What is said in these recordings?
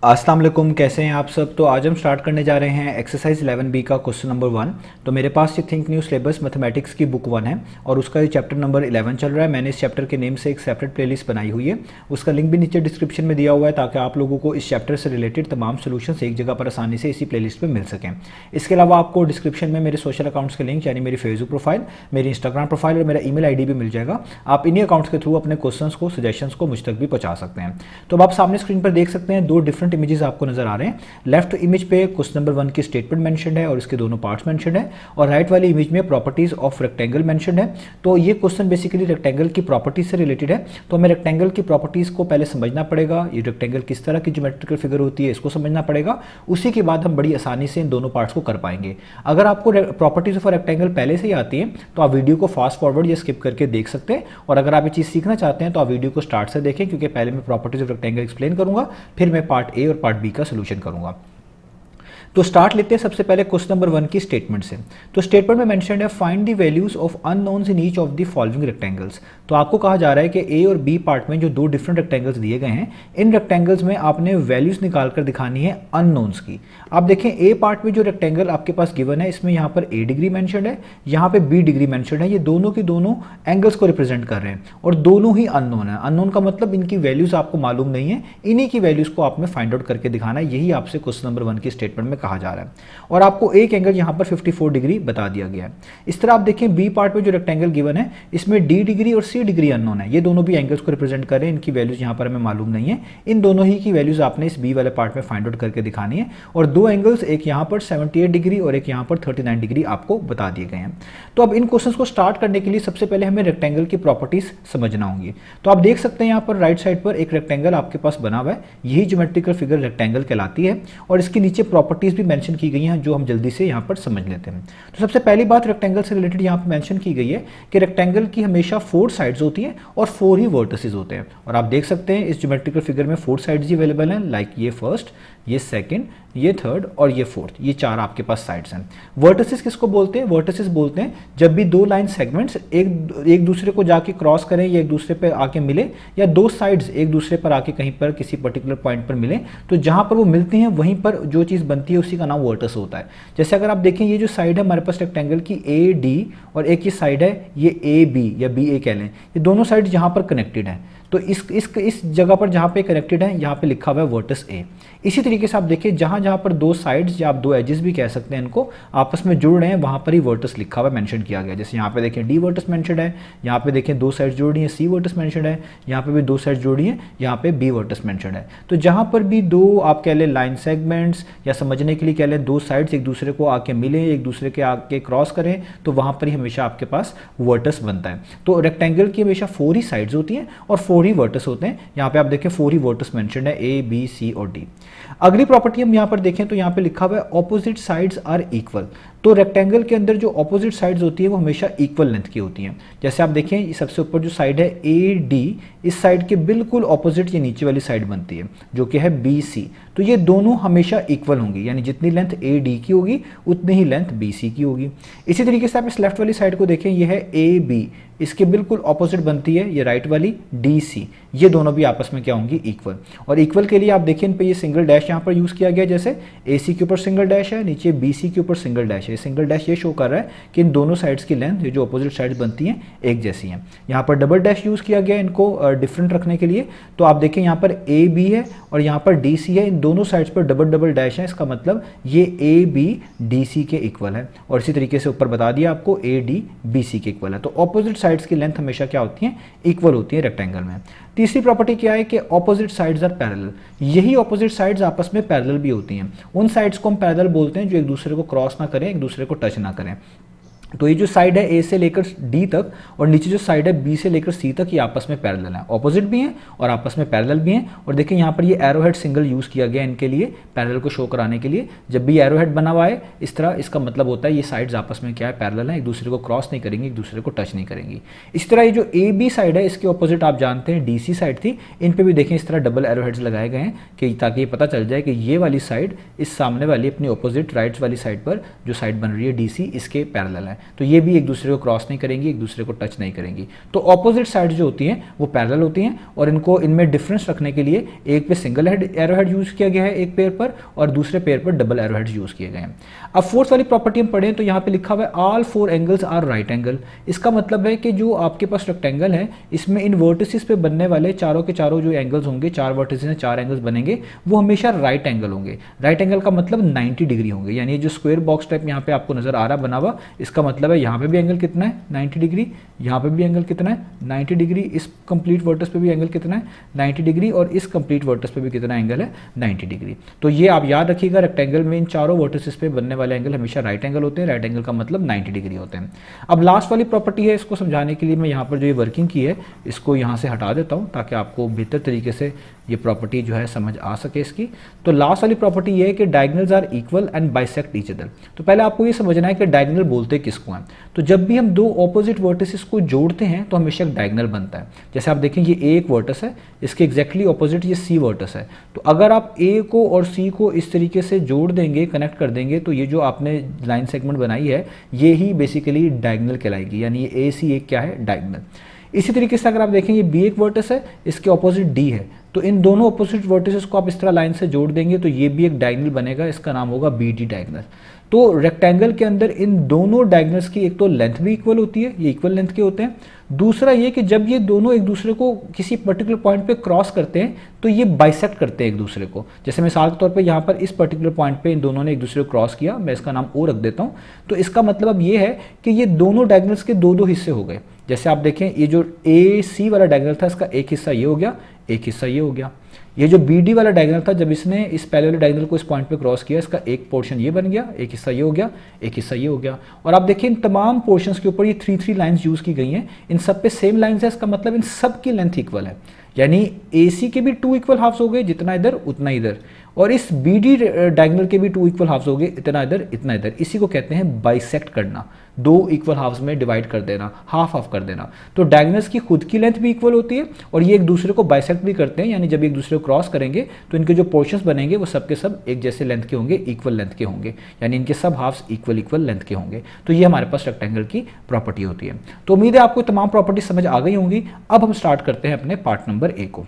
अस्सलाम वालेकुम, कैसे हैं आप सब। तो आज हम स्टार्ट करने जा रहे हैं एक्सरसाइज 11B का क्वेश्चन नंबर 1। तो मेरे पास ये थिंक न्यू सिलेबस मैथमेटिक्स की बुक 1 है और उसका ये चैप्टर नंबर 11 चल रहा है। मैंने इस चैप्टर के नेम से एक सेपरेट प्लेलिस्ट बनाई हुई है, उसका लिंक भी नीचे डिस्क्रिप्शन में दिया हुआ है ताकि आप लोगों को इस चैप्टर से रिलेटेड तमाम सोल्यूशंस एक जगह पर आसानी से इसी प्लेलिस्ट पर मिल सकें। इसके अलावा आपको डिस्क्रिप्शन में मेरे सोशल अकाउंट्स के लिंक यानी मेरी फेसबुक प्रोफाइल, मेरी इंस्टाग्राम प्रोफाइल और मेरा ईमेल आईडी भी मिल जाएगा। आप इन्हीं अकाउंट्स के थ्रू अपने क्वेश्चंस को, सजेशंस को मुझ तक भी पहुंचा सकते हैं। तो अब आप सामने स्क्रीन पर देख सकते हैं दो डिफरेंट इमेजेस आपको नजर आ रहे हैं। लेफ्ट इमेज पे क्वेश्चन नंबर 1 की स्टेटमेंट मेंशन्ड है और इसके दोनों पार्ट्स मेंशन्ड है, और राइट वाली इमेज में प्रॉपर्टीज ऑफ रेक्टेंगल मेंशन्ड है। तो ये क्वेश्चन बेसिकली रेक्टेंगल की प्रॉपर्टीज से रिलेटेड है। तो हमें रेक्टेंगल की प्रॉपर्टीज को पहले समझना पड़ेगा, ये रेक्टेंगल किस तरह की ज्योमेट्रिकल फिगर होती है इसको समझना पड़ेगा। उसी के बाद हम बड़ी आसानी से इन दोनों पार्ट्स को कर पाएंगे। अगर आपको प्रॉपर्टीज ऑफ रेक्टेंगल पहले से ही आती है तो आप वीडियो को फास्ट फॉरवर्ड या स्किप करके देख सकते हैं, और अगर आप ये चीज़ सीखना चाहते हैं तो आप वीडियो को स्टार्ट से देखें, क्योंकि पहले मैं प्रॉपर्टीज ऑफ रेक्टेंगल एक्सप्लेन करूंगा, फिर मैं पार्ट ए और पार्ट बी का सोल्यूशन करूंगा। तो स्टार्ट लेते हैं सबसे पहले क्वेश्चन नंबर 1 की स्टेटमेंट से। तो स्टेटमेंट में मेंशन्ड है find the values of unknowns in each of the following rectangles. तो आपको कहा जा रहा है कि ए और बी पार्ट में जो दो डिफरेंट रेक्टेंगल्स दिए गए हैं, इन रेक्टेंगल्स में आपने वैल्यूज निकाल कर दिखानी है अननोन्स की। आप देखें ए पार्ट में जो रेक्टेंगल आपके पास गिवन है, इसमें यहाँ पर ए डिग्री मेंशन्ड है, यहाँ पे बी डिग्री मेंशन्ड है। ये दोनों की दोनों एंगल्स को रिप्रेजेंट कर रहे हैं और दोनों ही अननोन है। अननोन का मतलब इनकी वैल्यूज आपको मालूम नहीं है, इन्हीं की वैल्यूज को आपने फाइंड आउट करके दिखाना है। यही आपसे क्वेश्चन नंबर 1 की स्टेटमेंट में कहा जा रहा है, और आपको एक एंगल यहां पर 54 डिग्री बता दिया गया है। इस तरह आप देखें बी पार्ट में जो रेक्टेंगल गिवन है, इसमें डी डिग्री और सी डिग्री अननोन है। ये दोनों भी एंगल्स को रिप्रेजेंट कर रहे हैं, इनकी वैल्यूज यहां पर हमें मालूम नहीं है। इन दोनों ही की वैल्यूज आपने इस बी वाले पार्ट में फाइंड आउट करके दिखानी है, और दो एंगल्स, एक यहां पर 78 डिग्री और एक यहां पर 39 डिग्री आपको बता दिए गए हैं। तो अब इन क्वेश्चंस को स्टार्ट करने के लिए सबसे पहले हमें रेक्टेंगल की प्रॉपर्टीज समझना होंगी। तो आप देख सकते हैं यहां पर राइट साइड पर एक रेक्टेंगल आपके पास बना हुआ है, यही ज्योमेट्रिकल फिगर रेक्टेंगल कहलाती है, और इसके नीचे प्रॉपर्टीज भी मेंशन की गई हैं जो हम जल्दी से यहाँ पर समझ लेते हैं। तो सबसे पहली बात रेक्टेंगल से रिलेटेड यहाँ पर मेंशन की गई है कि रेक्टेंगल की हमेशा 4 साइड्स होती हैं और 4 ही वर्टिसेस होते हैं। और आप देख सकते हैं इस ज्योमेट्रिकल फिगर में 4 साइड्स ही अवेलेबल हैं, लाइक ये फर्स्ट, ये सेकंड, ये थर्ड और ये फोर्थ, ये 4 आपके पास साइड्स हैं। वर्टिसेस किसको बोलते हैं? वर्टिसेस बोलते हैं जब भी दो लाइन सेगमेंट्स एक दूसरे को जाके क्रॉस करें या एक दूसरे पे आके मिले, या दो साइड्स एक दूसरे पर आके कहीं पर किसी पर्टिकुलर पॉइंट पर मिले, तो जहां पर वो मिलती हैं वहीं पर जो चीज़ बनती है उसी का नाम वर्टिस होता है। जैसे अगर आप देखें ये जो साइड है हमारे पास रेक्टेंगल की ए डी, और एक ये साइड है ये ए बी या बी ए कह लें, ये दोनों साइड यहाँ पर कनेक्टेड हैं। तो इस जगह पर जहाँ पे कनेक्टेड है यहाँ पे लिखा हुआ है वर्टिस ए। इसी तरीके से आप देखिए जहाँ जहाँ पर दो साइड्स या आप दो एजेस भी कह सकते हैं इनको, आपस में जुड़ रहे हैं, वहाँ पर ही वर्टिस लिखा हुआ मेंशन किया गया। जैसे यहाँ पे देखें डी वर्टिस मेंशन है, यहाँ पे देखें दो साइड्स जुड़ रही हैं, सी वर्टिस मेंशन है, यहाँ पे भी दो साइड्स जुड़ रही हैं, यहाँ पे बी वर्टिस मेंशन है। तो जहाँ पर भी दो आप कह लें लाइन सेगमेंट्स, या समझने के लिए कह लें दो साइड्स एक दूसरे को आके मिले, एक दूसरे के आके क्रॉस करें, तो वहाँ पर ही हमेशा आपके पास वर्टिस बनता है। तो रेक्टेंगल की हमेशा 4 ही साइड्स होती हैं और 4 ही वर्टिस होते हैं। यहाँ पे आप देखें 4 ही वर्टिस मेंशन्ड है, ए बी सी और डी। अगली प्रॉपर्टी हम यहाँ पर देखें तो यहाँ पे लिखा हुआ है ऑपोजिट साइड्स आर इक्वल। तो रेक्टेंगल के अंदर जो ऑपोजिट साइड्स होती है वो हमेशा इक्वल लेंथ की होती हैं। जैसे आप देखें सबसे ऊपर जो साइड है ए डी, इस साइड के बिल्कुल ऑपोजिट ये नीचे वाली साइड बनती है जो कि है बी सी। तो ये दोनों हमेशा इक्वल होंगी, यानी जितनी लेंथ ए डी की होगी उतनी ही लेंथ बी सी की होगी। इसी तरीके से आप इस लेफ्ट वाली साइड को देखें, ये है ए बी, इसके बिल्कुल ऑपोजिट बनती है ये राइट वाली डी सी। ये दोनों भी आपस में क्या होंगी? इक्वल। और इक्वल के लिए आप देखिए इन पे ये सिंगल डैश यहाँ पर यूज किया गया, जैसे ए सी के ऊपर सिंगल डैश है, नीचे बी सी के ऊपर सिंगल डैश है। सिंगल डैश ये शो कर रहा है कि इन दोनों साइड्स की लेंथ, ये जो अपोजिट साइड्स बनती हैं, एक जैसी हैं। यहाँ पर डबल डैश यूज किया गया इनको डिफरेंट रखने के लिए। तो आप देखें यहाँ पर ए बी है और यहाँ पर डी सी है, इन दोनों साइड्स पर डबल डबल डैश है, इसका मतलब ये ए बी डी सी के इक्वल है। और इसी तरीके से ऊपर बता दिया आपको ए डी बी सी के इक्वल है। तो ऑपोजिट साइड्स की लेंथ हमेशा क्या होती है? इक्वल होती है रेक्टेंगल में। तीसरी प्रॉपर्टी क्या है कि ऑपोजिट साइड्स आर पैरेलल। यही ऑपोजिट साइड्स आपस में पैरेलल भी होती हैं। उन साइड्स को हम पैरेलल बोलते हैं जो एक दूसरे को क्रॉस ना करें, एक दूसरे को टच ना करें। तो ये जो साइड है ए से लेकर डी तक और नीचे जो साइड है बी से लेकर सी तक, ये आपस में पैरेलल है, ऑपोजिट भी हैं और आपस में पैरेलल भी हैं। और देखिए यहाँ पर ये एरो हेड सिंगल यूज़ किया गया इनके लिए, पैरेलल को शो कराने के लिए। जब भी एरो हेड बना हुआ है इस तरह, इसका मतलब होता है ये साइड्स आपस में क्या है? पैरेलल है, एक दूसरे को क्रॉस नहीं करेंगी, एक दूसरे को टच नहीं करेंगी। इस तरह ये जो ए बी साइड है इसके ऑपोजिट आप जानते हैं डी सी साइड थी, इन पर भी देखें इस तरह डबल एरो हेड्स लगाए गए हैं कि ताकि ये पता चल जाए कि ये वाली साइड इस सामने वाली अपनी ऑपोजिट राइट वाली साइड पर जो साइड बन रही है डी सी, इसके पैरेलल है। तो ये भी एक दूसरे को क्रॉस नहीं करेंगी, एक दूसरे को टच नहीं करेंगी। तो ऑपोजिट साइड जो होती हैं वो पैरेलल होती हैं और इनको इनमें डिफरेंस रखने के लिए एक पे single head arrow head use किया गया है एक पेयर पर और दूसरे पेयर पर डबल एरो हेड यूज किए गए हैं। अब फोर्थ वाली प्रॉपर्टी हम पढ़ें तो यहाँ पे लिखा हुआ है all four angles are right angle. इसका मतलब है कि जो आपके पास रेक्टेंगल है इसमें इन वर्टिसेस पे बनने वाले चारों के चारों जो एंगल्स होंगे, चार वर्टिसेस हैं, चार एंगल्स बनेंगे, वो हमेशा राइट एंगल होंगे। राइट एंगल का मतलब 90 डिग्री होंगे। यानी जो स्क्वायर बॉक्स टाइप यहाँ पे आपको नजर आ रहा बना हुआ, इसका मतलब है यहाँ पे भी एंगल कितना है 90 डिग्री, यहाँ पे भी एंगल कितना है 90 डिग्री, इस कंप्लीट वर्टिस पे भी एंगल कितना है 90 डिग्री और इस कंप्लीट वर्टिस पे भी कितना एंगल है 90 डिग्री। तो ये आप याद रखिएगा, रेक्टेंगल में इन चारों वर्टिसेस पे बनने वाले एंगल हमेशा राइट एंगल होते हैं। राइट एंगल का मतलब 90 डिग्री होते हैं। अब लास्ट वाली प्रॉपर्टी है, इसको समझाने के लिए मैं यहाँ पर जो ये वर्किंग की है इसको यहाँ से हटा देता हूँ ताकि आपको बेहतर तरीके से ये प्रॉपर्टी जो है समझ आ सके इसकी। तो लास्ट वाली प्रॉपर्टी ये है कि diagonals are equal and bisect each other. तो पहले आपको ये समझना है कि डायगोनल बोलते किसको हैं। तो जब भी हम दो ऑपोजिट वर्टिसेस को जोड़ते हैं तो हमेशा एक डायगोनल बनता है। जैसे आप देखें ये ए एक वर्टिस है, इसके एग्जैक्टली ऑपोजिट ये सी वर्टिस है। तो अगर आप ए को और सी को इस तरीके से जोड़ देंगे, कनेक्ट कर देंगे, तो ये जो आपने लाइन सेगमेंट बनाई है ये ही बेसिकली डायगोनल कहलाएगी। यानी ये ए सी एक क्या है डायगोनल। इसी तरीके से अगर आप देखें ये बी एक वर्टिस है, इसके ऑपोजिट डी है, तो इन दोनों ऑपोजिट वर्टिसेस को आप इस तरह लाइन से जोड़ देंगे तो ये भी एक डायगोनल बनेगा, इसका नाम होगा बी डी डायगोनल। तो रेक्टेंगल के अंदर इन दोनों डायगोनल्स की एक तो लेंथ भी इक्वल होती है, ये इक्वल लेंथ के होते हैं। दूसरा ये कि जब ये दोनों एक दूसरे को किसी पर्टिकुलर पॉइंट पे क्रॉस करते हैं तो ये बाइसेक्ट करते हैं एक दूसरे को। जैसे मिसाल के तौर पे यहाँ पर इस पर्टिकुलर पॉइंट पे इन दोनों ने एक दूसरे को क्रॉस किया, मैं इसका नाम ओ रख देता हूँ। तो इसका मतलब अब ये है कि ये दोनों डायगोनल्स के दो दो हिस्से हो गए। जैसे आप देखें ये जो ए सी वाला डायगोनल था इसका एक हिस्सा ये हो गया, एक हिस्सा ये हो गया। ये जो बी डी वाला डायगोनल था जब इसने इस पहले वाले डायगोनल को इस पॉइंट पे क्रॉस किया, इसका एक पोर्शन ये बन गया, एक हिस्सा ये हो गया, एक हिस्सा ये हो गया। और आप देखिए इन तमाम पोर्शंस के ऊपर ये 3 लाइंस यूज की गई हैं, इन सब पे सेम लाइंस है। इसका मतलब इन सब की लेंथ इक्वल है। यानी ए सी के भी 2 इक्वल हाफ्स हो गए, जितना इधर उतना इधर, और इस बी डी डायगोनल के भी 2 इक्वल हाफ्स हो गए, इतना इधर इतना इधर। इसी को कहते हैं बाइसेक्ट करना, 2 इक्वल हाफ्स में डिवाइड कर देना, हाफ हाफ कर देना। तो डायगोनल्स की खुद की लेंथ भी इक्वल होती है और ये एक दूसरे को बाइसेक्ट भी करते हैं। यानी जब एक दूसरे को क्रॉस करेंगे तो इनके जो पोर्शंस बनेंगे वो सब के सब एक जैसे लेंथ के होंगे, इक्वल लेंथ के होंगे। यानी इनके सब हाफ्स इक्वल लेंथ के होंगे। तो ये हमारे पास रेक्टेंगल की प्रॉपर्टी होती है। तो उम्मीद है आपको तमाम प्रॉपर्टी समझ आ गई होंगी। अब हम स्टार्ट करते हैं अपने पार्ट नंबर ए को।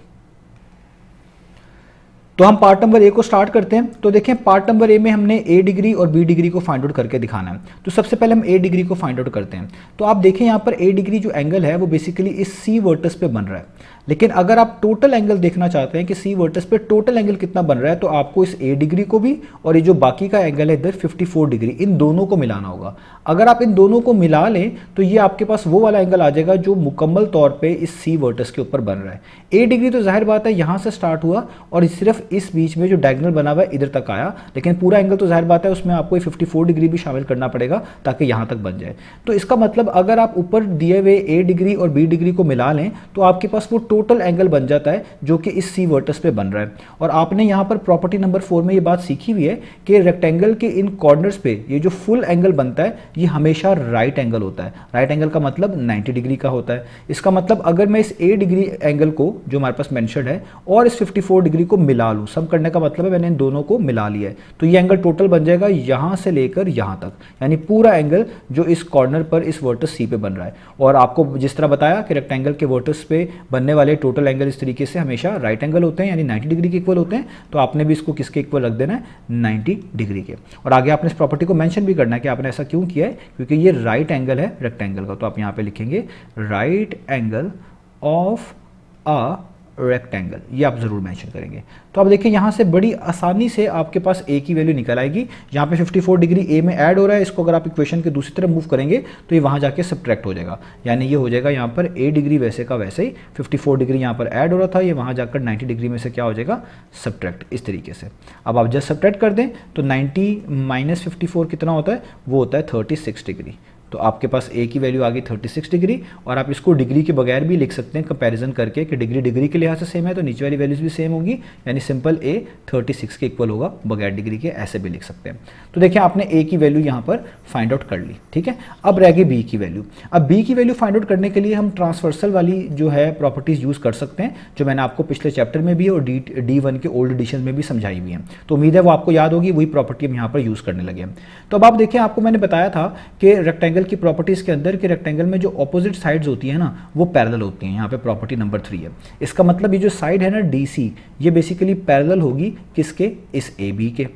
तो हम पार्ट नंबर ए को स्टार्ट करते हैं। तो देखें पार्ट नंबर ए में हमने ए डिग्री और बी डिग्री को फाइंड आउट करके दिखाना है। तो सबसे पहले हम ए डिग्री को फाइंड आउट करते हैं। तो आप देखें यहाँ पर ए डिग्री जो एंगल है वो बेसिकली इस सी वर्टिस पे बन रहा है। लेकिन अगर आप टोटल एंगल देखना चाहते हैं कि सी वर्टिस पे टोटल एंगल कितना बन रहा है, तो आपको इस ए डिग्री को भी और ये जो बाकी का एंगल है इधर 54 डिग्री, इन दोनों को मिलाना होगा। अगर आप इन दोनों को मिला लें तो ये आपके पास वो वाला एंगल आ जाएगा जो मुकम्मल तौर पे इस सी वर्टिस के ऊपर बन रहा है। ए डिग्री तो जाहिर बात है यहाँ से स्टार्ट हुआ और सिर्फ इस बीच में जो डायगोनल बना हुआ है इधर तक आया, लेकिन पूरा एंगल तो जाहिर बात है उसमें आपको 54 डिग्री भी शामिल करना पड़ेगा ताकि यहाँ तक बन जाए। तो इसका मतलब अगर आप ऊपर दिए हुए ए डिग्री और बी डिग्री को मिला लें तो आपके पास वो टोटल एंगल बन जाता है जो कि इस सी वर्टिस पे बन रहा है। और आपने यहाँ पर प्रॉपर्टी नंबर 4 में ये बात सीखी हुई है कि रेक्टेंगल के इन कॉर्नर्स पे ये जो फुल एंगल बनता है ये हमेशा राइट एंगल होता है। राइट एंगल का मतलब 90 डिग्री का होता है। इसका मतलब अगर मैं इस ए डिग्री एंगल को जो हमारे पास मेंशन्ड है और इस 54 डिग्री को मिला लूँ, सम करने का मतलब है मैंने इन दोनों को मिला लिया है, तो ये एंगल टोटल बन जाएगा यहाँ से लेकर यहाँ तक, यानी पूरा एंगल जो इस कॉर्नर पर इस वर्टिस सी पे बन रहा है। और आपको जिस तरह बताया कि रेक्टेंगल के वर्टिस पे बनने वाले टोटल एंगल इस तरीके से हमेशा राइट एंगल होते हैं, यानी 90 डिग्री के इक्वल होते हैं। तो आपने भी इसको किसके इक्वल रख देना है 90 डिग्री के। और आगे आपने इस प्रॉपर्टी को मेंशन भी करना है कि आपने ऐसा क्यों किया है, क्योंकि ये राइट एंगल है रेक्टेंगल का। तो आप यहाँ पे लिखेंगे right angle of a rectangle, ये आप जरूर मेंशन करेंगे। तो आप देखिए यहाँ से बड़ी आसानी से आपके पास ए की वैल्यू निकल आएगी। यहाँ पे 54 डिग्री ए में ऐड हो रहा है, इसको अगर आप इक्वेशन के दूसरी तरफ मूव करेंगे तो ये वहाँ जाके सब्ट्रैक्ट हो जाएगा। यानी ये हो जाएगा यहाँ पर ए डिग्री वैसे का वैसे ही, 54 डिग्री यहाँ पर ऐड हो रहा था, ये वहाँ जाकर 90 डिग्री में से क्या हो जाएगा सब्ट्रैक्ट, इस तरीके से। अब आप जब सब्ट्रैक्ट कर दें तो 90 माइनस 54 कितना होता है, वो होता है 36 डिग्री। तो आपके पास ए की वैल्यू आ गई 36 डिग्री। और आप इसको डिग्री के बगैर भी लिख सकते हैं कंपैरिजन करके कि डिग्री डिग्री के लिहाज से सेम है तो नीचे वाली वैल्यूज भी सेम होंगी, यानी सिंपल ए 36 के इक्वल होगा बगैर डिग्री के, ऐसे भी लिख सकते हैं। तो देखिए आपने ए की वैल्यू यहाँ पर फाइंड आउट कर ली, ठीक है। अब रह गई बी की वैल्यू। अब बी की वैल्यू फाइंड आउट करने के लिए हम ट्रांसवर्सल वाली जो है प्रॉपर्टीज यूज कर सकते हैं, जो मैंने आपको पिछले चैप्टर में भी और D1 के ओल्ड एडिशन में भी समझाई हुई है। तो उम्मीद है वो आपको याद होगी, वही प्रॉपर्टी हम यहाँ पर यूज करने लगे हैं। तो अब आप देखें, आपको मैंने बताया था कि रेक्टेंगल रेक्टेंगल की प्रॉपर्टीज़ के अंदर कि रेक्टेंगल में जो ऑपोजिट साइड्स होती है ना वो पैरेलल होती हैं। यहाँ पे प्रॉपर्टी नंबर 3 है। इसका मतलब ये जो साइड है ना DC, ये बेसिकली पैरेलल होगी किसके, इस AB के।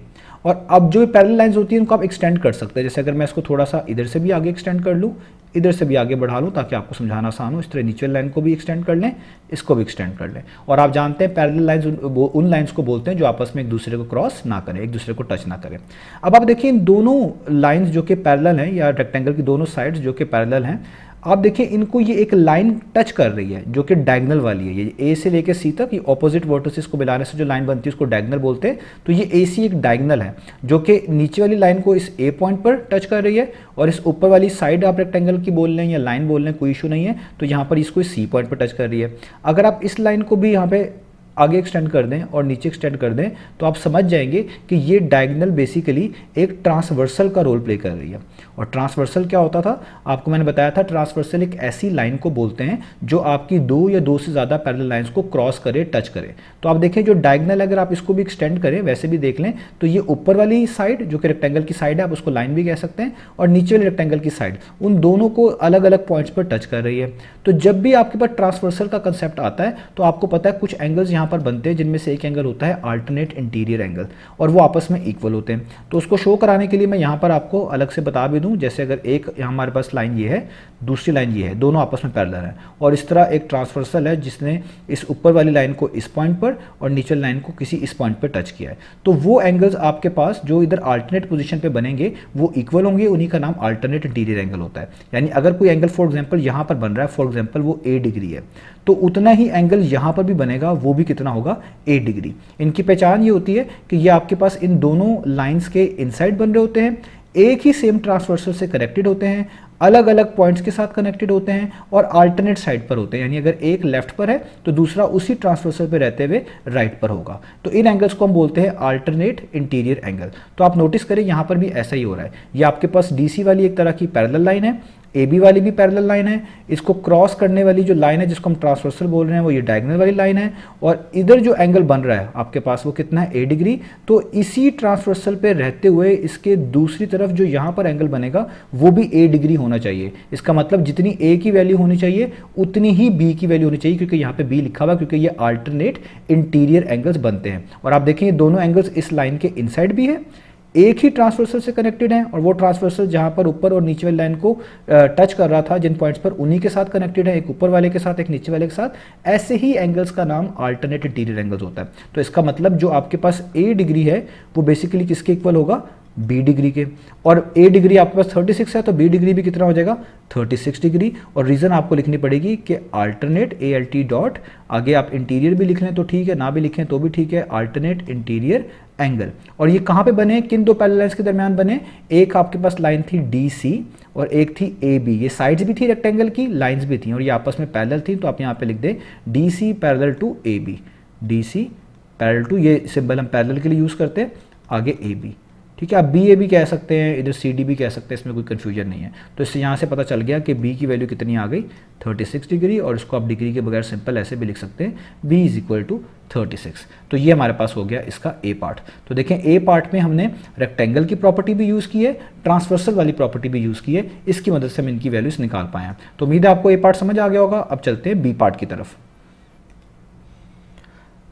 और अब जो पैरेलल लाइंस होती हैं उनको आप एक्सटेंड कर सकते हैं। जैसे अगर मैं इसको थोड़ा सा इधर से भी आगे एक्सटेंड कर लूँ, इधर से भी आगे बढ़ा लूँ ताकि आपको समझाना आसान हो। इस तरह नीचे लाइन को भी एक्सटेंड कर लें, इसको भी एक्सटेंड कर लें। और आप जानते हैं पैरेलल लाइंस उन लाइंस को बोलते हैं जो आपस में एक दूसरे को क्रॉस ना करें, एक दूसरे को टच ना करें। अब आप देखिए इन दोनों लाइंस जो कि पैरेलल हैं, या रेक्टेंगल की दोनों साइड्स जो कि पैरेलल हैं, आप देखिए इनको ये एक लाइन टच कर रही है जो कि डायगोनल वाली है। ये ए से लेकर सी तक, ये ऑपोजिट वर्टिसेस को मिलाने से जो लाइन बनती है उसको डायगोनल बोलते हैं। तो ये ए सी एक डायगोनल है जो कि नीचे वाली लाइन को इस ए पॉइंट पर टच कर रही है, और इस ऊपर वाली साइड आप रेक्टेंगल की बोल लें या लाइन बोल लें, कोई इशू नहीं है। तो यहाँ पर इसको सी पॉइंट पर टच कर रही है। अगर आप इस लाइन को भी यहाँ पे आगे एक्सटेंड कर दें और नीचे एक्सटेंड कर दें तो आप समझ जाएंगे कि ये डायगोनल बेसिकली एक ट्रांसवर्सल का रोल प्ले कर रही है। और ट्रांसवर्सल क्या होता था, आपको मैंने बताया था, ट्रांसवर्सल एक ऐसी लाइन को बोलते हैं जो आपकी दो या दो से ज़्यादा पैरेलल लाइंस को क्रॉस करे, टच करे। तो आप देखें जो डायगोनल, अगर आप इसको भी एक्सटेंड करें, वैसे भी देख लें, तो ये ऊपर वाली साइड जो कि रेक्टेंगल की साइड है, आप उसको लाइन भी कह सकते हैं, और नीचे वाली रेक्टेंगल की साइड, उन दोनों को अलग अलग पॉइंट्स पर टच कर रही है। तो जब भी आपके पास ट्रांसवर्सल का कंसेप्ट आता है तो आपको पता है कुछ एंगल्स यहाँ पर बनते हैं, जिनमें से एक एंगल होता है अल्टरनेट इंटीरियर एंगल, और वो आपस में इक्वल होते हैं। तो उसको शो कराने के लिए मैं यहाँ पर आपको अलग से बता भी दूँ, जैसे अगर एक यहाँ हमारे पास लाइन ये है, दूसरी लाइन ये है, दोनों आपस में पैरेलल हैं, और इस तरह एक ट्रांसवर्सल है जिसने इस ऊपर वाली लाइन को इस पॉइंट पर और नीचे लाइन को किसी इस पॉइंट पर टच किया है। तो वो एंगल्स आपके पास जो इधर अल्टरनेट पोजीशन पे बनेंगे वो इक्वल होंगे, उन्हीं का नाम अल्टरनेट इंटीरियर एंगल होता है। यानी अगर कोई एंगल फॉर एग्जांपल यहाँ पर बन रहा है, फॉर एग्जांपल वो A डिग्री है, तो उतना ही एंगल यहाँ पर भी बनेगा, वो भी कितना होगा, A डिग्री। इनकी पहचान ये होती है कि ये आपके पास इन दोनों लाइंस के इनसाइड बन रहे होते हैं, एक ही सेम ट्रांसवर्सल से कनेक्टेड होते हैं, अलग अलग पॉइंट्स के साथ कनेक्टेड होते हैं, और अल्टरनेट साइड पर होते हैं। यानी अगर एक लेफ्ट पर है तो दूसरा उसी ट्रांसवर्सल पे रहते हुए राइट पर होगा। तो इन एंगल्स को हम बोलते हैं अल्टरनेट इंटीरियर एंगल। तो आप नोटिस करें यहाँ पर भी ऐसा ही हो रहा है। ये आपके पास DC वाली एक तरह की पैरेलल लाइन है, AB वाली भी पैरेलल लाइन है, इसको क्रॉस करने वाली जो लाइन है जिसको हम ट्रांसवर्सल बोल रहे हैं वो ये डायगोनल वाली लाइन है, और इधर जो एंगल बन रहा है आपके पास वो कितना है, A डिग्री। तो इसी ट्रांसवर्सल पे रहते हुए इसके दूसरी तरफ जो यहाँ पर एंगल बनेगा वो भी A डिग्री होना चाहिए। इसका मतलब जितनी A की वैल्यू होनी चाहिए उतनी ही B की वैल्यू होनी चाहिए, क्योंकि यहाँ पे B लिखा हुआ, क्योंकि ये अल्टरनेट इंटीरियर एंगल्स बनते हैं। और आप देखें दोनों एंगल्स इस लाइन के इनसाइड भी है, एक ही ट्रांसवर्सल से कनेक्टेड है, और वो ट्रांसवर्सल जहाँ पर ऊपर और नीचे वाली लाइन को टच कर रहा था, जिन पॉइंट्स पर, उन्हीं के साथ कनेक्टेड है, एक ऊपर वाले के साथ, एक नीचे वाले के साथ। ऐसे ही एंगल्स का नाम अल्टरनेट इंटीरियर एंगल्स होता है। तो इसका मतलब जो आपके पास A डिग्री है वो बेसिकली किसके इक्वल होगा, B डिग्री के। और A डिग्री आपके पास 36 है तो B डिग्री भी कितना हो जाएगा, 36 डिग्री। और रीज़न आपको लिखनी पड़ेगी कि अल्टरनेट ALT डॉट, आगे आप इंटीरियर भी लिख लें तो ठीक है, ना भी लिखें तो भी ठीक है, अल्टरनेट इंटीरियर एंगल। और ये कहाँ पे बने, किन दो पैरेलल लाइंस के दरमियान बने, एक आपके पास लाइन थी DC और एक थी AB। ये साइड्स भी थी रेक्टेंगल की, लाइंस भी थी, और ये आपस में पैरेलल थी। तो आप यहाँ पे लिख दें DC parallel to AB, DC parallel to, ये सिंबल हम पैरेलल के लिए यूज़ करते हैं, आगे AB। ठीक है, आप BA भी कह सकते हैं, इधर CD भी कह सकते हैं, इसमें कोई कन्फ्यूजन नहीं है। तो इससे यहाँ से पता चल गया कि B की वैल्यू कितनी आ गई, 36 डिग्री, और इसको आप डिग्री के बगैर सिंपल ऐसे भी लिख सकते हैं, B इज इक्वल टू 36। तो ये हमारे पास हो गया इसका A पार्ट। तो देखें A पार्ट में हमने रेक्टेंगल की प्रॉपर्टी भी यूज़ की है, ट्रांसवर्सल वाली प्रॉपर्टी भी यूज़ की है, इसकी मदद से हम इनकी वैल्यूज निकाल पाए हैं। तो उम्मीद है आपको A पार्ट समझ आ गया होगा। अब चलते हैं B पार्ट की तरफ।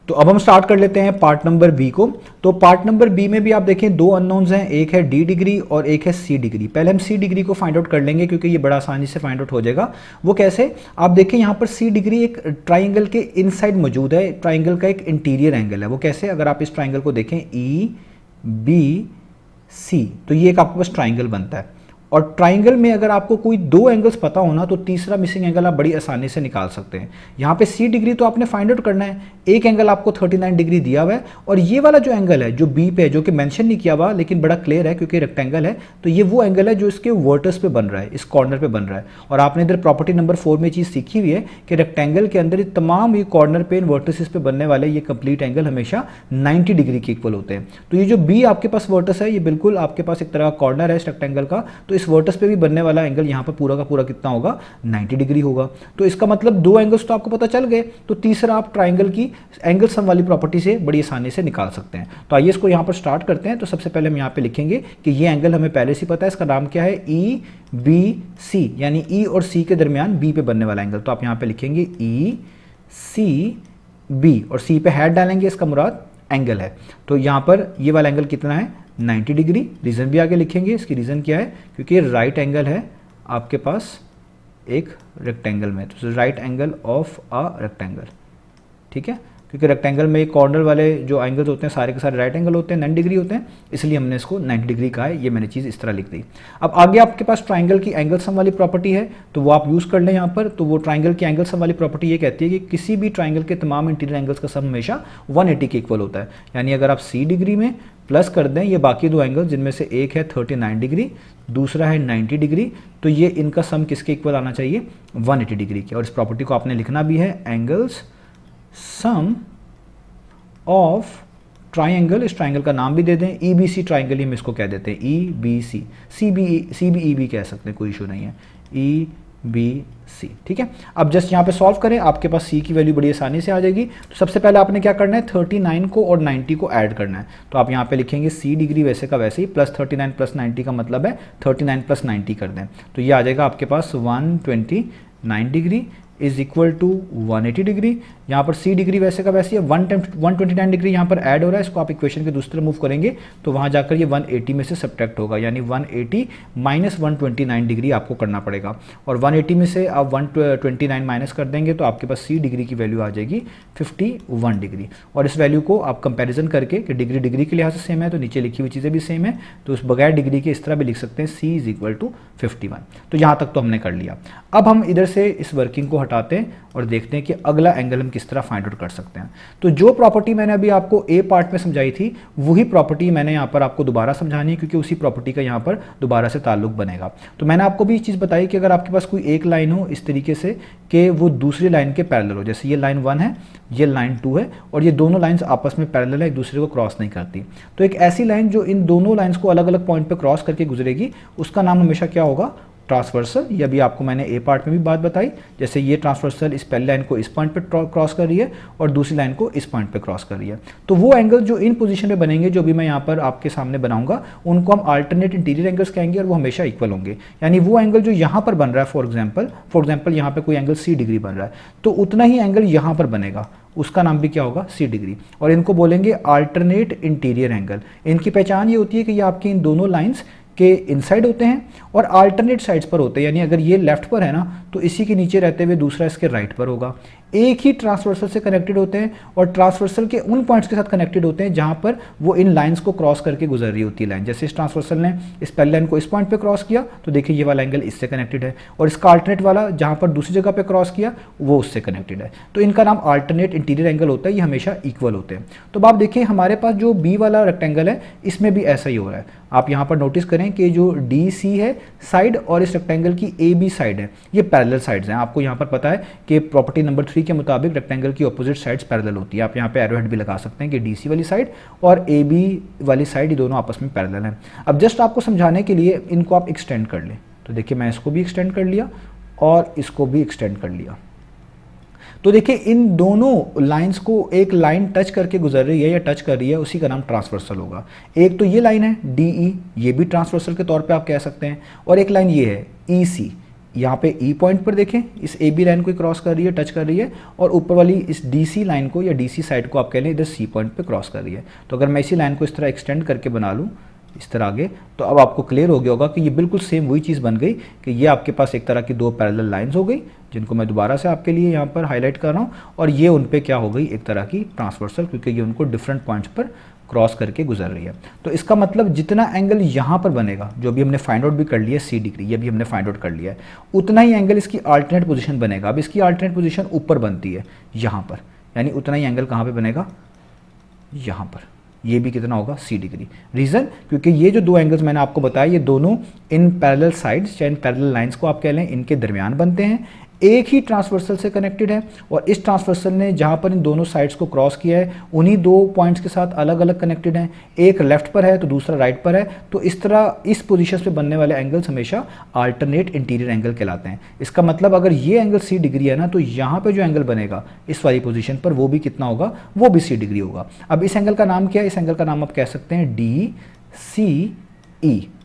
तो अब हम स्टार्ट कर लेते हैं पार्ट नंबर B को। तो पार्ट नंबर B में भी आप देखें दो अननोन्स हैं, एक है D डिग्री और एक है C डिग्री। पहले हम C डिग्री को फाइंड आउट कर लेंगे क्योंकि ये बड़ा आसानी से फाइंड आउट हो जाएगा। वो कैसे, आप देखें यहाँ पर C डिग्री एक ट्राइंगल के इनसाइड मौजूद है, ट्राइंगल का एक इंटीरियर एंगल है। वो कैसे, अगर आप इस ट्राइंगल को देखें EBC, तो ये एक आपके पास ट्राइंगल बनता है। और ट्राइंगल में अगर आपको कोई दो एंगल्स पता होना तो तीसरा मिसिंग एंगल आप बड़ी आसानी से निकाल सकते हैं। यहाँ पे C डिग्री तो आपने फाइंड आउट करना है, एक एंगल आपको 39 डिग्री दिया हुआ है, और ये वाला जो एंगल है जो B पे है, जो कि मेंशन नहीं किया हुआ लेकिन बड़ा क्लियर है क्योंकि रेक्टेंगल है, तो ये वो एंगल है जो इसके वर्टस पे बन रहा है, इस कॉर्नर पे बन रहा है। और आपने इधर प्रॉपर्टी नंबर 4 में चीज़ सीखी हुई है कि रेक्टेंगल के अंदर तमाम ये कॉर्नर पे, वर्टिसेस पे बनने वाले ये कंप्लीट एंगल हमेशा 90 डिग्री के इक्वल होते हैं। तो ये जो B आपके पास वर्टस है, ये बिल्कुल आपके पास एक तरह का कॉर्नर है इस रेक्टेंगल का, तो इस इस वर्टस पे भी बनने वाला एंगल यहाँ पर पूरा का पूरा कितना होगा, 90 डिग्री होगा। तो इसका मतलब दो एंगल्स तो आपको पता चल गए, तो तीसरा आप ट्राइंगल की एंगल सम वाली प्रॉपर्टी से बड़ी आसानी से निकाल सकते हैं। तो आइए इसको यहाँ पर स्टार्ट करते हैं। तो सबसे पहले हम यहाँ पे लिखेंगे कि ये एंगल हमें पहले से पता है, इसका नाम क्या है, ई बी सी, यानी ई और सी के दरमियान बी पे बनने वाला एंगल। तो आप यहाँ पे लिखेंगे ई सी बी और सी पे हैट डालेंगे, इसका मुराद एंगल है। तो यहाँ पर ये वाला एंगल कितना है, 90 डिग्री। रीज़न भी आगे लिखेंगे, इसकी रीज़न क्या है, क्योंकि राइट एंगल है आपके पास एक रेक्टेंगल में, तो right angle of a rectangle, ठीक है, क्योंकि रेक्टेंगल में कॉर्नर वाले जो एंगल्स होते हैं सारे के सारे राइट एंगल होते हैं, 90 डिग्री होते हैं, इसलिए हमने इसको 90 डिग्री कहा है। ये मैंने चीज़ इस तरह लिख दी। अब आगे आपके पास ट्राइंगल की एंगल सम वाली प्रॉपर्टी है, तो वो आप यूज़ कर लें यहाँ पर। तो वो ट्राइंगल की एंगल सम वाली प्रॉपर्टी ये कहती है कि किसी भी ट्राइंगल के तमाम इंटीरियर एंगल्स का सम हमेशा 180 के इक्वल होता है। यानी अगर आप 60 डिग्री में प्लस कर दें ये बाकी दो एंगल, जिनमें से एक है 39 डिग्री, दूसरा है 90 डिग्री, तो ये इनका सम किसके इक्वल आना चाहिए, 180 डिग्री के। और इस प्रॉपर्टी को आपने लिखना भी है, एंगल्स सम ऑफ ट्राइंगल, इस ट्राइंगल का नाम भी दे दें, ई बी सी ट्राइंगल ही हम इसको कह देते हैं, E B C, C B E भी कह सकते हैं, कोई इशू नहीं है, ई बी सी, ठीक है। अब जस्ट यहाँ पे सॉल्व करें, आपके पास सी की वैल्यू बड़ी आसानी से आ जाएगी। तो सबसे पहले आपने क्या करना है, 39 को और 90 को ऐड करना है। तो आप यहाँ पे लिखेंगे सी डिग्री वैसे का वैसे ही, प्लस 39 प्लस 90 का मतलब है 39 प्लस 90 कर दें, तो ये आ जाएगा आपके पास 129 degree is equal to 180 degree. यहाँ पर सी डिग्री वैसे का वैसे है, 129 डिग्री यहाँ पर ऐड हो रहा है, इसको आप इक्वेशन के दूसरे मूव करेंगे तो वहाँ जाकर ये 180 में से सब्ट्रैक्ट होगा, यानी 180 माइनस 129 डिग्री आपको करना पड़ेगा। और 180 में से आप 129 माइनस कर देंगे तो आपके पास सी डिग्री की वैल्यू आ जाएगी 51 डिग्री। और इस वैल्यू को आप कंपेरिजन करके कि डिग्री डिग्री के लिहाज से सेम है तो नीचे लिखी हुई चीज़ें भी सेम है, तो उस बगैर डिग्री के इस तरह भी लिख सकते हैं, सी इज इक्वल टू 51। तो यहाँ तक तो हमने कर लिया। अब हम इधर से इस वर्किंग को हटाते हैं और देखते हैं कि अगला एंगल हम किस तरह फाइंड आउट कर सकते हैं। तो जो प्रॉपर्टी मैंने अभी आपको ए पार्ट में समझाई थी वही प्रॉपर्टी मैंने यहाँ पर आपको दोबारा समझानी है, क्योंकि उसी प्रॉपर्टी का यहाँ पर दोबारा से ताल्लुक बनेगा। तो मैंने आपको भी ये चीज़ बताई कि अगर आपके पास कोई एक लाइन हो इस तरीके से कि वो दूसरी लाइन के पैरेलल हो, जैसे ये लाइन 1 है, ये लाइन 2 है, और ये दोनों लाइन्स आपस में पैरेलल है, एक दूसरे को क्रॉस नहीं करती, तो एक ऐसी लाइन जो इन दोनों लाइन्स को अलग अलग पॉइंट पर क्रॉस करके गुजरेगी उसका नाम हमेशा क्या होगा, ट्रांसवर्सल। ये अभी आपको मैंने ए पार्ट में भी बात बताई, जैसे ये ट्रांसवर्सल इस पहली लाइन को इस पॉइंट पे क्रॉस कर रही है और दूसरी लाइन को इस पॉइंट पे क्रॉस कर रही है। तो वो एंगल जो इन पोजीशन पे बनेंगे, जो भी मैं यहाँ पर आपके सामने बनाऊंगा, उनको हम अल्टरनेट इंटीरियर एंगल्स कहेंगे और वो हमेशा इक्वल होंगे। यानी वो एंगल जो यहाँ पर बन रहा है, फॉर एग्जाम्पल यहाँ पे कोई एंगल सी डिग्री बन रहा है, तो उतना ही एंगल यहाँ पर बनेगा, उसका नाम भी क्या होगा, सी डिग्री, और इनको बोलेंगे अल्टरनेट इंटीरियर एंगल। इनकी पहचान ये होती है कि ये आपकी इन दोनों लाइन्स के इनसाइड होते हैं और अल्टरनेट साइड्स पर होते हैं, यानी अगर ये लेफ्ट पर है ना तो इसी के नीचे रहते हुए दूसरा इसके राइट पर होगा। एक ही ट्रांसवर्सल से कनेक्टेड होते हैं और ट्रांसवर्सल के उन पॉइंट्स के साथ कनेक्टेड होते हैं जहां पर वो इन लाइंस को क्रॉस करके गुजर रही होती है लाइन। जैसे इस ट्रांसवर्सल ने इस पहली लाइन को इस पॉइंट पे क्रॉस किया तो देखिए ये वाला एंगल इससे कनेक्टेड है, और इसका अल्टरनेट वाला जहां पर दूसरी जगह पे क्रॉस किया वो उससे कनेक्टेड है, तो इनका नाम अल्टरनेट इंटीरियर एंगल होता है, ये हमेशा इक्वल होते हैं। तो अब आप देखिए हमारे पास जो बी वाला रेक्टेंगल है इसमें भी ऐसा ही हो रहा है। आप यहाँ पर नोटिस करें कि जो डी सी है साइड और इस रेक्टेंगल की ए बी साइड है, ये पैरेलल साइड्स हैं। आपको यहाँ पर पता है कि प्रॉपर्टी नंबर 3 के मुताबिक रेक्टेंगल की ऑपोजिट साइड्स पैरेलल होती है। आप यहाँ पे एरो हेड भी लगा सकते हैं कि डी सी वाली साइड और ए बी वाली साइड ये दोनों आपस में पैरेलल हैं। अब जस्ट आपको समझाने के लिए इनको आप एक्सटेंड कर लें, तो देखिए मैं इसको भी एक्सटेंड कर लिया और इसको भी एक्सटेंड कर लिया। तो देखिए इन दोनों लाइंस को एक लाइन टच करके गुजर रही है या टच कर रही है, उसी का नाम ट्रांसवर्सल होगा। एक तो ये लाइन है डी ई, ये भी ट्रांसवर्सल के तौर पे आप कह सकते हैं, और एक लाइन ये है ई सी। यहाँ पे ई पॉइंट पर देखें इस ए बी लाइन को क्रॉस कर रही है, टच कर रही है, और ऊपर वाली इस डी सी लाइन को या डी सी साइड को आप कह लें इधर सी पॉइंट पे क्रॉस कर रही है। तो अगर मैं इसी लाइन को इस तरह एक्सटेंड करके बना लूँ इस तरह आगे, तो अब आपको क्लियर हो गया होगा कि ये बिल्कुल सेम वही चीज़ बन गई कि ये आपके पास एक तरह की दो पैरेलल लाइंस हो गई, जिनको मैं दोबारा से आपके लिए यहाँ पर हाईलाइट कर रहा हूँ, और ये उन पे क्या हो गई, एक तरह की ट्रांसवर्सल, क्योंकि ये उनको डिफरेंट पॉइंट्स पर क्रॉस करके गुजर रही है। तो इसका मतलब जितना एंगल यहाँ पर बनेगा, जो भी हमने फाइंड आउट भी कर लिया सी डिग्री, ये भी हमने फाइंड आउट कर लिया है, उतना ही एंगल इसकी अल्टरनेट पोजीशन बनेगा। अब इसकी अल्टरनेट पोजीशन ऊपर बनती है यहाँ पर, यानी उतना ही एंगल कहाँ पे बनेगा, यहाँ पर। ये भी कितना होगा, सी डिग्री। रीज़न क्योंकि ये जो दो एंगल्स मैंने आपको बताया ये दोनों इन पैरेलल साइड्स या इन पैरेलल लाइंस को आप कह लें इनके दरमियान बनते हैं। एक ही ट्रांसवर्सल से कनेक्टेड है और इस ट्रांसवर्सल ने जहाँ पर इन दोनों साइड्स को क्रॉस किया है उन्हीं दो पॉइंट्स के साथ अलग अलग कनेक्टेड हैं, एक लेफ्ट पर है तो दूसरा राइट पर है, तो इस तरह इस पोजीशन पे बनने वाले एंगल्स हमेशा अल्टरनेट इंटीरियर एंगल कहलाते हैं। इसका मतलब अगर ये एंगल 60 डिग्री है ना, तो यहाँ पे जो एंगल बनेगा इस वाली पोजीशन पर वो भी कितना होगा, वो भी 60 डिग्री होगा। अब इस एंगल का नाम क्या है, इस एंगल का नाम आप कह सकते हैं DCE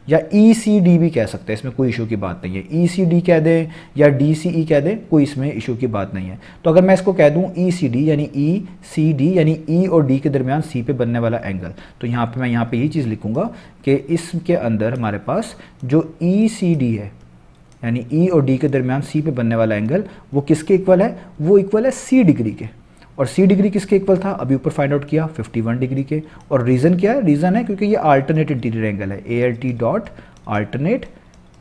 या ECD भी कह सकते हैं, इसमें कोई इशू की बात नहीं है। ECD कह दें या DCE कह दें, कोई इसमें इशू की बात नहीं है। तो अगर मैं इसको कह दूं ECD यानी ECD यानी E और D के दरमियान C पे बनने वाला एंगल, तो यहाँ पे मैं यहाँ पे यही चीज़ लिखूंगा कि इसके अंदर हमारे पास जो ECD है यानी E और D के दरमियान C पे बनने वाला एंगल वो किसके इक्वल है, वो इक्वल है C डिग्री के। और C डिग्री किसके इक्वल था, अभी ऊपर फाइंड आउट किया 51 डिग्री के। और रीज़न क्या है, रीज़न है क्योंकि ये अल्टरनेट इंटीरियर एंगल है, ALT dot alternate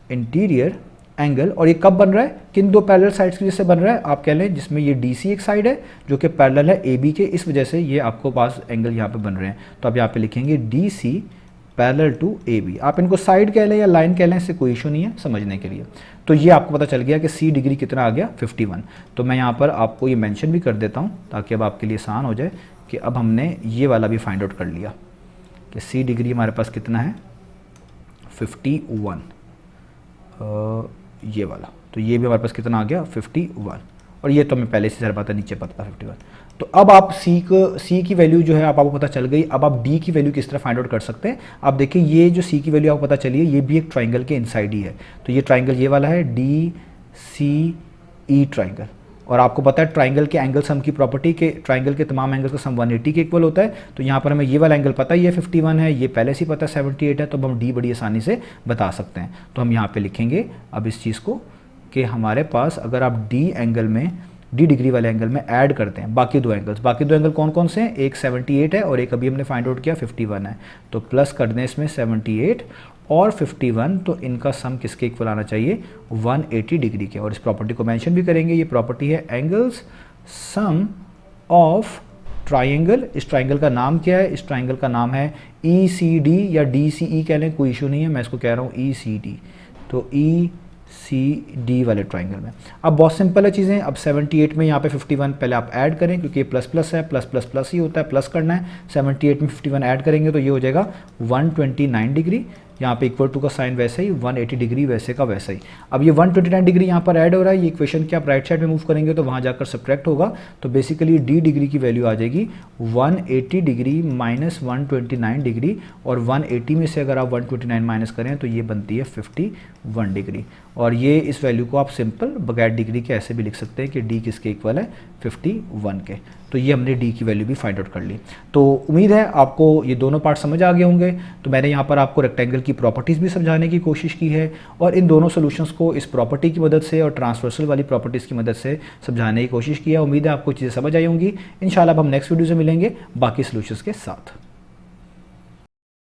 interior angle. और ये कब बन रहा है, किन दो पैरेलल साइड्स की वजह से बन रहा है, आप कह लें जिसमें ये DC एक साइड है जो कि पैरेलल है AB के, इस वजह से ये आपको पास एंगल यहाँ पे बन रहे हैं। तो आप यहाँ पे लिखेंगे DC पैरेलल टू AB। आप इनको साइड कह लें या लाइन कह लें, इससे कोई इशू नहीं है समझने के लिए। तो ये आपको पता चल गया कि C डिग्री कितना आ गया 51। तो मैं यहाँ पर आपको ये मेंशन भी कर देता हूँ ताकि अब आपके लिए आसान हो जाए कि अब हमने ये वाला भी फाइंड आउट कर लिया कि C डिग्री हमारे पास कितना है 51, ये वाला। तो ये भी हमारे पास कितना आ गया 51, और ये तो हमें पहले से सारा पता नीचे पता था 51। तो अब आप C की वैल्यू जो है आपको पता चल गई। अब आप D की वैल्यू किस तरह फाइंड आउट कर सकते हैं, आप देखिए ये जो C की वैल्यू आपको पता चली है ये भी एक ट्राइंगल के इनसाइड ही है। तो ये ट्राइंगल ये वाला है DCE ट्राइंगल, और आपको पता है ट्राइंगल के एंगल सम की प्रॉपर्टी के ट्राइंगल के तमाम एंगल का सम 180 के इक्वल होता है। तो यहाँ पर हमें ये वाला एंगल पता है ये 51 है, ये पहले से ही पता है 78 है, तो अब हम D बड़ी आसानी से बता सकते हैं। तो हम यहाँ पे लिखेंगे अब इस चीज़ को कि हमारे पास अगर आप D डिग्री वाले एंगल में ऐड करते हैं बाकी दो एंगल कौन कौन से हैं, एक 78 है और एक अभी हमने फाइंड आउट किया 51 है। तो प्लस कर दें इसमें 78 और 51, तो इनका सम किसके इक्वल आना चाहिए 180 डिग्री के। और इस प्रॉपर्टी को मेंशन भी करेंगे, ये प्रॉपर्टी है एंगल्स सम ऑफ ट्राइंगल। इस ट्राइंगल का नाम क्या है, इस ट्राइंगल का नाम है ECD या DCE कह लें, कोई इशू नहीं है, मैं इसको कह रहा हूँ ECD। तो ECD वाले ट्राइंगल में अब बहुत सिंपल है चीज़ें। अब 78 में यहाँ पे 51 पहले आप ऐड करें क्योंकि ये प्लस प्लस है, प्लस प्लस प्लस ही होता है, प्लस करना है। 78 में 51 ऐड करेंगे तो ये हो जाएगा 129 डिग्री, यहाँ पे इक्वल टू का साइन वैसे ही, 180 डिग्री वैसे का वैसा ही। अब ये 129 डिग्री यहाँ पर ऐड हो रहा है, ये इक्वेशन के आप राइट साइड में मूव करेंगे तो वहाँ जाकर सब्ट्रैक्ट होगा। तो बेसिकली D डिग्री की वैल्यू आ जाएगी 180 डिग्री माइनस 129 डिग्री, और 180 में से अगर आप 129 माइनस करें तो ये बनती है 51 डिग्री। और ये इस वैल्यू को आप सिंपल बगैर डिग्री के ऐसे भी लिख सकते हैं कि D किसके इक्वल है 51 के। तो ये हमने D की वैल्यू भी फाइंड आउट कर ली। तो उम्मीद है आपको ये दोनों पार्ट समझ आ गए होंगे। तो मैंने यहाँ पर आपको रेक्टेंगल की प्रॉपर्टीज़ भी समझाने की कोशिश की है और इन दोनों सॉल्यूशंस को इस प्रॉपर्टी की मदद से और ट्रांसवर्सल वाली प्रॉपर्टीज़ की मदद से समझाने की कोशिश की है। उम्मीद है आपको चीज़ें समझ आई होंगी। इंशाल्लाह अब हम नेक्स्ट वीडियो से मिलेंगे बाकी सॉल्यूशंस के साथ।